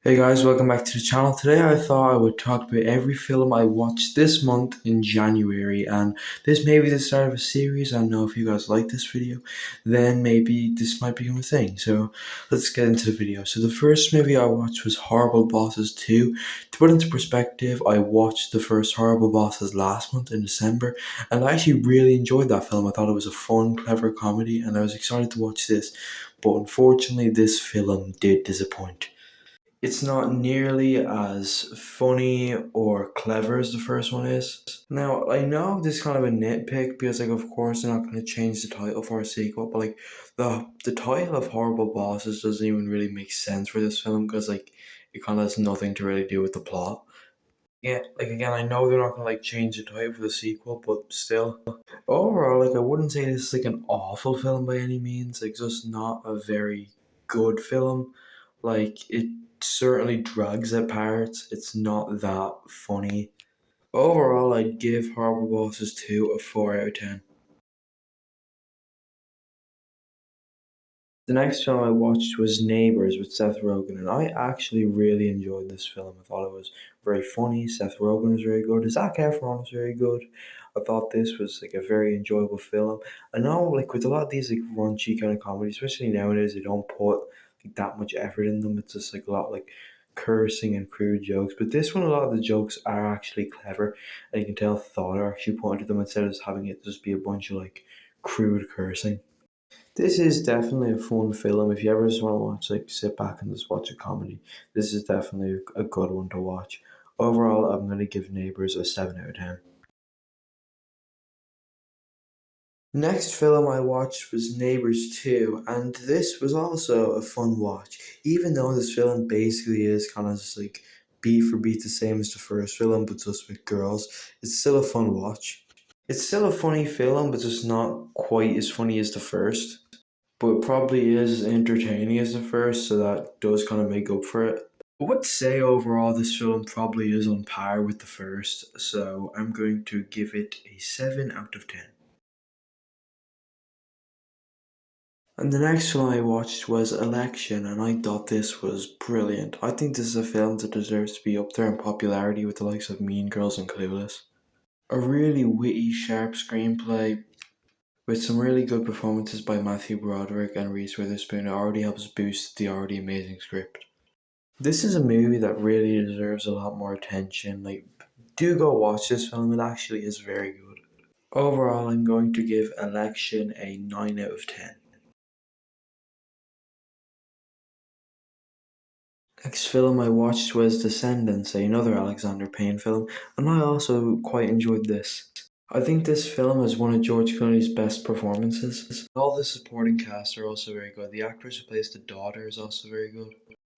Hey guys, welcome back to the channel. Today I thought I would talk about every film I watched this month in January, and this may be the start of a series. I don't know if you guys like this video, then maybe this might become a thing. So let's get into the video. So the first movie I watched was Horrible Bosses 2. To put into perspective, I watched the first Horrible Bosses last month in December, and I actually really enjoyed that film. I thought it was a fun, clever comedy, and I was excited to watch this. But unfortunately, this film did disappoint. It's not nearly as funny or clever as the first one is. Now, I know this is kind of a nitpick because, like, of course, they're not going to change the title for a sequel, but like, the title of Horrible Bosses doesn't even really make sense for this film because, like, it kind of has nothing to really do with the plot. Yeah, like again, I know they're not gonna like change the title for the sequel, but still. Overall, like I wouldn't say this is like an awful film by any means. Like just not a very good film. Like it certainly drags at parts. It's not that funny. Overall, I'd give Horrible Bosses 2 a 4 out of 10. The next film I watched was Neighbours with Seth Rogen, and I actually really enjoyed this film. I thought it was very funny. Seth Rogen was very good. Zac Efron was very good. I thought this was like a very enjoyable film. I know, like with a lot of these like raunchy kind of comedies, especially nowadays, they don't put like that much effort in them. It's just like a lot like cursing and crude jokes. But this one, a lot of the jokes are actually clever, and you can tell thought are actually put into them instead of just having it just be a bunch of like crude cursing. This is definitely a fun film. If you ever just want to watch, like, sit back and just watch a comedy, this is definitely a good one to watch. Overall, I'm going to give Neighbours a 7 out of 10. Next film I watched was Neighbours 2, and this was also a fun watch. Even though this film basically is kind of just like beat for beat the same as the first film, but just with girls, it's still a fun watch. It's still a funny film, but just not quite as funny as the first. But probably is entertaining as the first, so that does kind of make up for it. I would say overall this film probably is on par with the first, so I'm going to give it a 7 out of 10. And the next film I watched was Election, and I thought this was brilliant. I think this is a film that deserves to be up there in popularity with the likes of Mean Girls and Clueless. A really witty, sharp screenplay with some really good performances by Matthew Broderick and Reese Witherspoon. It already helps boost the already amazing script. This is a movie that really deserves a lot more attention. Like, do go watch this film. It actually is very good. Overall, I'm going to give Election a 9 out of 10. Next film I watched was Descendants, another Alexander Payne film, and I also quite enjoyed this. I think this film is one of George Clooney's best performances. All the supporting cast are also very good. The actress who plays the daughter is also very good.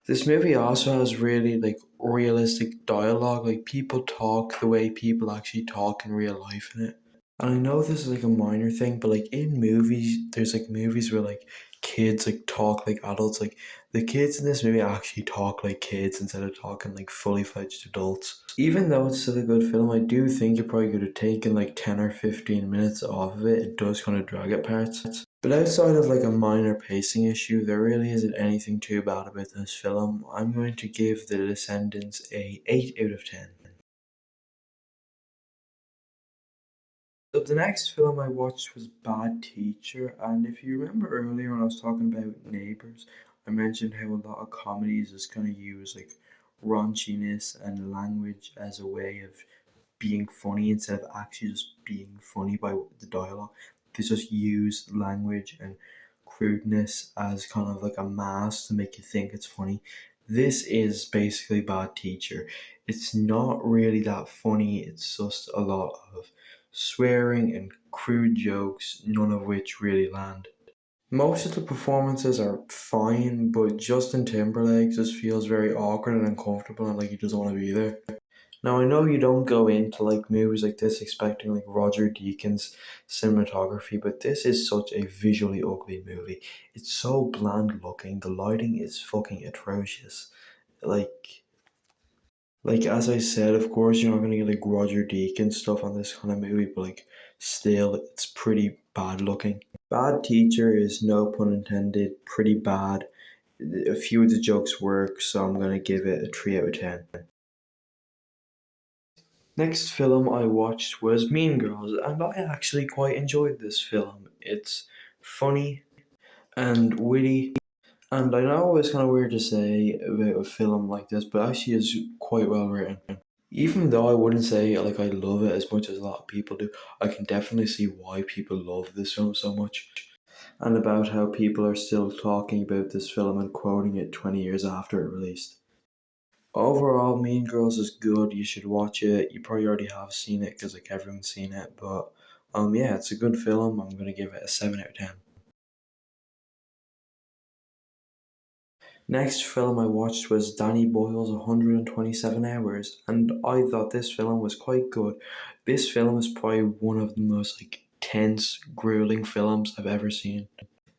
This movie also has really like realistic dialogue, like people talk the way people actually talk in real life in it. And I know this is like a minor thing, but like in movies, there's like movies where like kids like talk like adults. Like the kids in this movie actually talk like kids instead of talking like fully fledged adults. Even though it's still a good film, I do think it probably could have taken like 10 or 15 minutes off of it. It does kind of drag at parts. But outside of like a minor pacing issue, there really isn't anything too bad about this film. I'm going to give The Descendants a 8 out of 10. So the next film I watched was Bad Teacher, and if you remember earlier when I was talking about Neighbours, I mentioned how a lot of comedies is kind of use like raunchiness and language as a way of being funny instead of actually just being funny by the dialogue. They just use language and crudeness as kind of like a mask to make you think it's funny. This is basically Bad Teacher. It's not really that funny, it's just a lot of swearing and crude jokes, none of which really land. Most of the performances are fine, but Justin Timberlake just feels very awkward and uncomfortable and like he doesn't want to be there. Now I know you don't go into like movies like this expecting like Roger Deakins cinematography, but this is such a visually ugly movie. It's so bland looking. The lighting is fucking atrocious. Like like as I said, of course you're not gonna get like Roger Deakins stuff on this kind of movie, but like still it's pretty bad looking. Bad Teacher is, no pun intended, pretty bad. A few of the jokes work, so I'm gonna give it a 3 out of 10. Next film I watched was Mean Girls, and I actually quite enjoyed this film. It's funny and witty, and I know it's kind of weird to say about a film like this, but actually it's quite well written. Even though I wouldn't say like I love it as much as a lot of people do, I can definitely see why people love this film so much. And about how people are still talking about this film and quoting it 20 years after it released. Overall, Mean Girls is good. You should watch it. You probably already have seen it because like everyone's seen it, but yeah, it's a good film. I'm gonna give it a 7 out of 10. Next film I watched was Danny Boyle's 127 Hours, and I thought this film was quite good. This film is probably one of the most like tense, grueling films I've ever seen.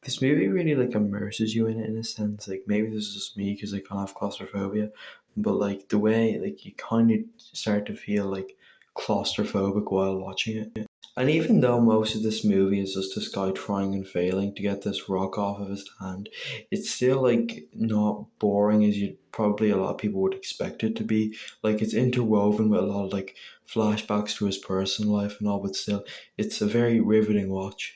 This movie really like immerses you in it in a sense. Like maybe this is just me because I kind of have claustrophobia, but like the way like you kind of start to feel like claustrophobic while watching it. And even though most of this movie is just this guy trying and failing to get this rock off of his hand, it's still like not boring as you probably a lot of people would expect it to be. Like it's interwoven with a lot of like flashbacks to his personal life and all, but still, it's a very riveting watch.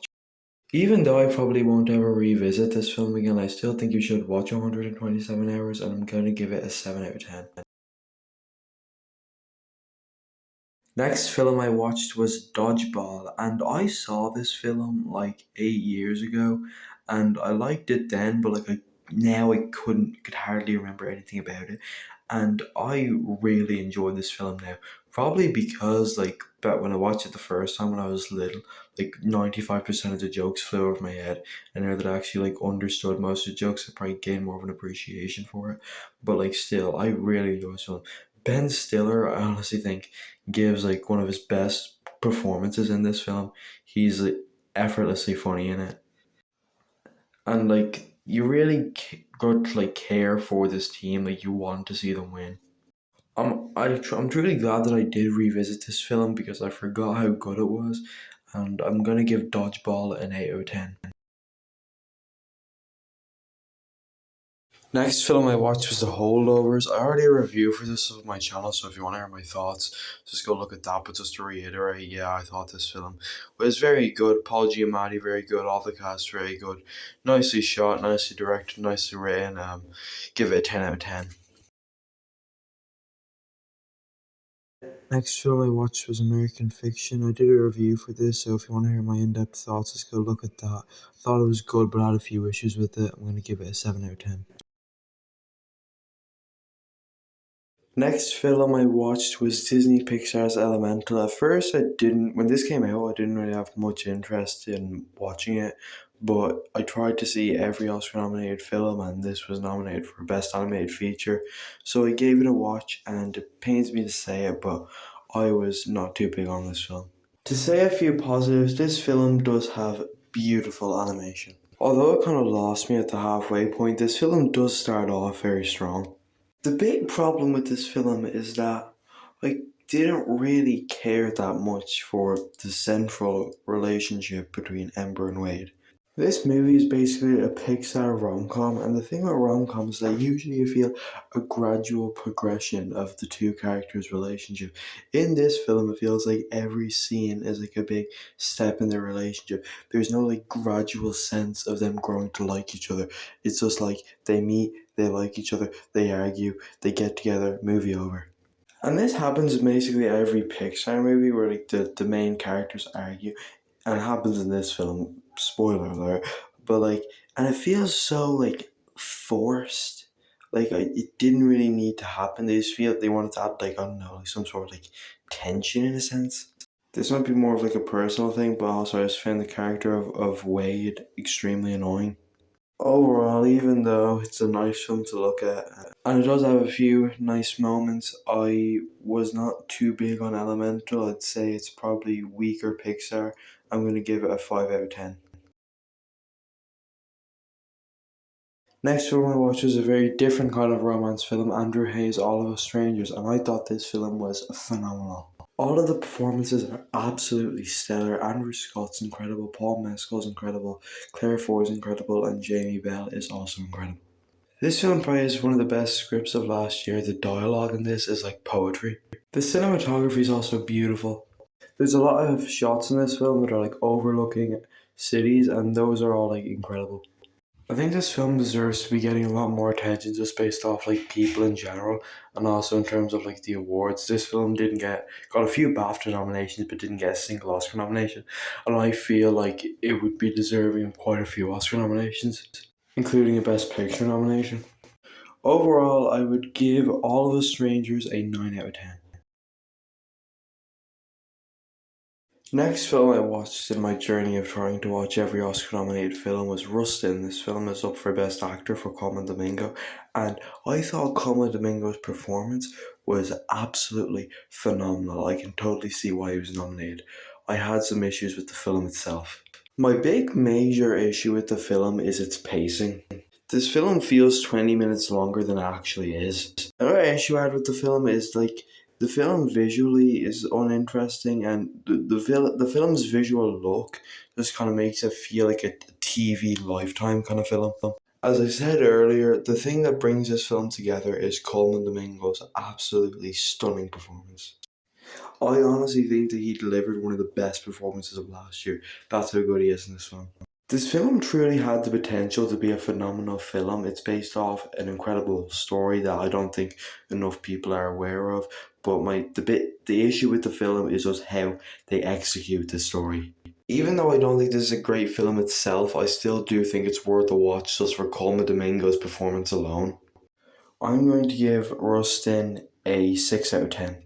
Even though I probably won't ever revisit this film again, I still think you should watch 127 Hours, and I'm gonna give it a 7 out of 10. Next film I watched was Dodgeball, and I saw this film like 8 years ago, and I liked it then, but like now I could hardly remember anything about it, and I really enjoyed this film now. Probably because like back when I watched it the first time when I was little, like 95% of the jokes flew over my head, and now that I actually like understood most of the jokes, I probably gained more of an appreciation for it. But like still, I really enjoy this film. Ben Stiller, I honestly think gives like one of his best performances in this film. He's like, effortlessly funny in it, and like you really got to like care for this team. Like you want to see them win. I'm truly glad that I did revisit this film because I forgot how good it was, and I'm gonna give Dodgeball an 8 out of 10. Next film I watched was The Holdovers. I already have a review for this on my channel, so if you want to hear my thoughts, just go look at that. But just to reiterate, yeah, I thought this film was very good. Paul Giamatti, very good. All the cast, very good. Nicely shot, nicely directed, nicely written. Give it a 10 out of 10. Next film I watched was American Fiction. I did a review for this, so if you want to hear my in-depth thoughts, just go look at that. I thought it was good, but I had a few issues with it. I'm going to give it a 7 out of 10. Next film I watched was Disney Pixar's Elemental. At first, when this came out, I didn't really have much interest in watching it, but I tried to see every Oscar nominated film, and this was nominated for Best Animated Feature. So I gave it a watch, and it pains me to say it, but I was not too big on this film. To say a few positives, this film does have beautiful animation. Although it kind of lost me at the halfway point, this film does start off very strong. The big problem with this film is that I didn't really care that much for the central relationship between Ember and Wade. This movie is basically a Pixar rom-com, and the thing with rom-coms is that usually you feel a gradual progression of the two characters' relationship. In this film, it feels like every scene is like a big step in their relationship. There's no like gradual sense of them growing to like each other. It's just like they meet, they like each other, they argue, they get together, movie over. And this happens in basically every Pixar movie where like the main characters argue, and it happens in this film. Spoiler alert! But like, and it feels so like forced. Like it didn't really need to happen. They just feel like they wanted to add like I don't know like some sort of like tension in a sense. This might be more of like a personal thing, but also I just found the character of Wade extremely annoying. Overall, even though it's a nice film to look at, and it does have a few nice moments, I was not too big on Elemental. I'd say it's probably weaker Pixar. I'm going to give it a 5 out of 10. Next film I watched was a very different kind of romance film, Andrew Hayes' All of Us Strangers, and I thought this film was phenomenal. All of the performances are absolutely stellar. Andrew Scott's incredible, Paul Mescal's incredible, Claire Foy's incredible, and Jamie Bell is also incredible. This film probably is one of the best scripts of last year. The dialogue in this is like poetry. The cinematography is also beautiful. There's a lot of shots in this film that are like overlooking cities, and those are all like incredible. I think this film deserves to be getting a lot more attention just based off like people in general, and also in terms of like the awards. This film didn't get got a few BAFTA nominations but didn't get a single Oscar nomination, and I feel like it would be deserving of quite a few Oscar nominations, including a Best Picture nomination. Overall, I would give All of Us Strangers a 9 out of 10. Next film I watched in my journey of trying to watch every Oscar nominated film was Rustin. This film is up for Best Actor for Colman Domingo, and I thought Colman Domingo's performance was absolutely phenomenal. I can totally see why he was nominated. I had some issues with the film itself. My big major issue with the film is its pacing. This film feels 20 minutes longer than it actually is. Another issue I had with the film is like the film visually is uninteresting, and the film's visual look just kind of makes it feel like a TV Lifetime kind of film. As I said earlier, the thing that brings this film together is Colman Domingo's absolutely stunning performance. I honestly think that he delivered one of the best performances of last year. That's how good he is in this film. This film truly had the potential to be a phenomenal film. It's based off an incredible story that I don't think enough people are aware of. But the issue with the film is just how they execute the story. Even though I don't think this is a great film itself, I still do think it's worth a watch just for Colman Domingo's performance alone. I'm going to give Rustin a 6 out of 10.